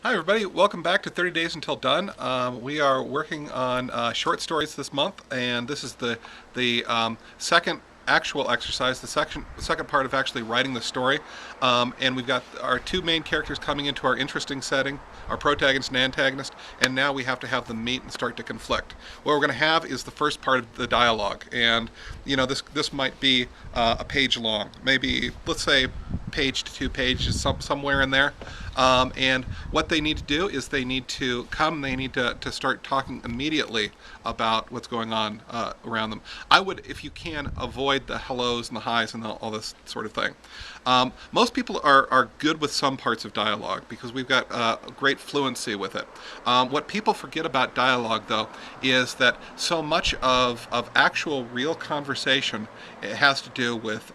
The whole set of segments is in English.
Hi, everybody. Welcome back to 30 Days Until Done. We are working on short stories this month, and this is the second actual exercise, the second part of actually writing the story. And we've got our two main characters coming into our interesting setting, our protagonist and antagonist, and now we have to have them meet and start to conflict. What we're going to have is the first part of the dialogue, and this might be a page long, maybe let's say page to 2 pages, somewhere in there. And what they need to do is they need to start talking immediately about what's going on around them. I would, if you can, avoid the hellos and the highs and all this sort of thing. Most people are good with some parts of dialogue because we've got great fluency with it. What people forget about dialogue, though, is that so much of actual real conversation, it has to do with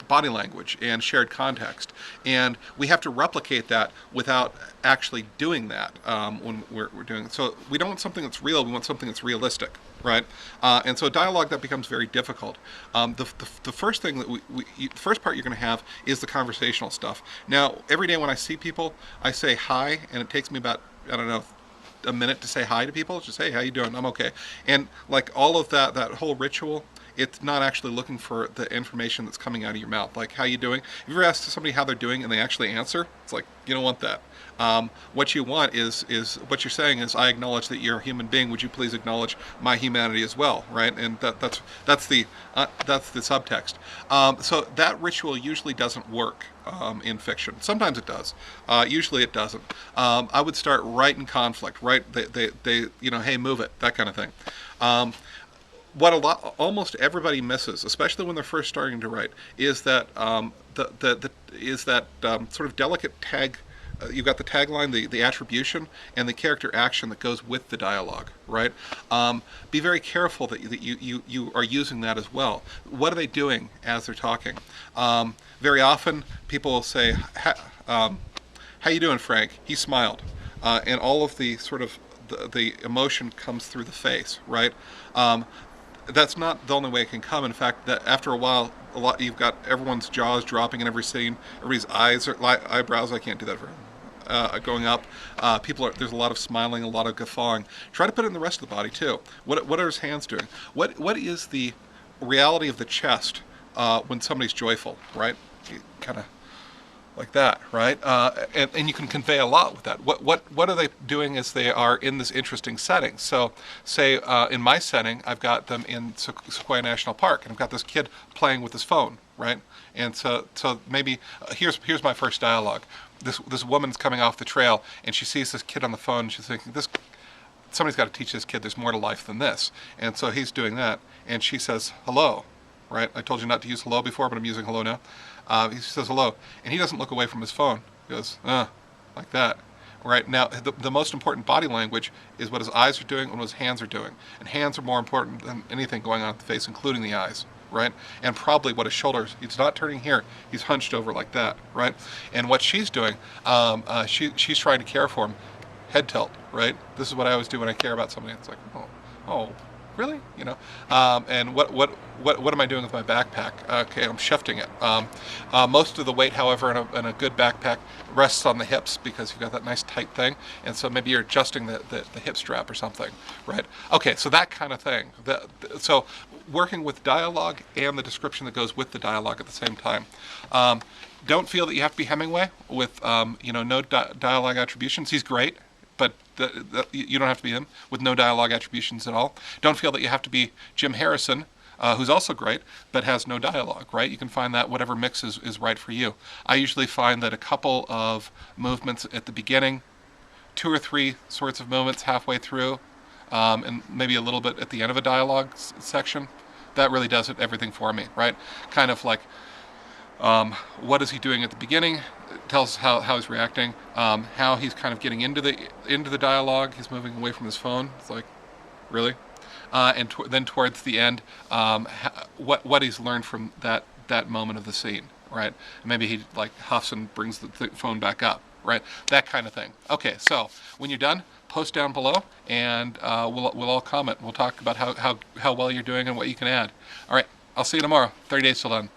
body language and shared context. And we have to replicate that without actually doing that when we're doing it. So we don't want something that's real, we want something that's realistic, right? And so dialogue, that becomes very difficult. The first thing that the first part you're going to have is the conversational stuff. Now, every day when I see people, I say hi, and it takes me about, I don't know, a minute to say hi to people. Just, hey, how you doing? I'm okay. And like all of that whole ritual, it's not actually looking for the information that's coming out of your mouth. Like, how you doing? If you ever ask somebody how they're doing and they actually answer, it's like, you don't want that. What you want is what you're saying is, I acknowledge that you're a human being. Would you please acknowledge my humanity as well, right? And that's the subtext. So that ritual usually doesn't work in fiction. Sometimes it does. Usually it doesn't. I would start right in conflict, right? They hey, move it, that kind of thing. What almost everybody misses, especially when they're first starting to write, is that sort of delicate tag. You've got the tagline, the attribution, and the character action that goes with the dialogue, right? Be very careful that you are using that as well. What are they doing as they're talking? Very often, people will say, "How you doing, Frank?" He smiled, and all of the sort of the emotion comes through the face, right? That's not the only way it can come. In fact, that after a while, you've got everyone's jaws dropping in every scene, everybody's eyebrows. I can't do that going up. There's a lot of smiling, a lot of guffawing. Try to put it in the rest of the body too. What are his hands doing? What is the reality of the chest when somebody's joyful, right? Kind of like that, right? And you can convey a lot with that. What are they doing as they are in this interesting setting? So, say in my setting, I've got them in Sequoia National Park, and I've got this kid playing with his phone, right? And so maybe here's my first dialogue. This woman's coming off the trail, and she sees this kid on the phone, and she's thinking, somebody's got to teach this kid there's more to life than this. And so he's doing that, and she says, hello, right? I told you not to use hello before, but I'm using hello now. He says hello, and he doesn't look away from his phone. He goes, like that. Right now, the most important body language is what his eyes are doing and what his hands are doing. And hands are more important than anything going on at the face, including the eyes, right? And probably what his shoulders, he's not turning here, he's hunched over like that, right? And what she's doing, she's trying to care for him, head tilt, right? This is what I always do when I care about somebody. It's like, oh, really? And what am I doing with my backpack? Okay, I'm shifting it. Most of the weight, however, in a good backpack rests on the hips because you've got that nice tight thing, and so maybe you're adjusting the hip strap or something, right? Okay, so that kind of thing. So working with dialogue and the description that goes with the dialogue at the same time. Don't feel that you have to be Hemingway with no dialogue attributions. He's great, but you don't have to be him with no dialogue attributions at all. Don't feel that you have to be Jim Harrison, who's also great, but has no dialogue, right? You can find that whatever mix is right for you. I usually find that a couple of movements at the beginning, 2 or 3 sorts of movements halfway through, and maybe a little bit at the end of a dialogue section, that really does everything for me, right? Kind of like, what is he doing at the beginning? It tells how he's reacting. How he's kind of getting into the dialogue. He's moving away from his phone. It's like, really? And then towards the end, what he's learned from that moment of the scene, right? Maybe he like huffs and brings the phone back up, right? That kind of thing. Okay, so when you're done, post down below, and we'll all comment. We'll talk about how well you're doing and what you can add. All right, I'll see you tomorrow. 30 days till done.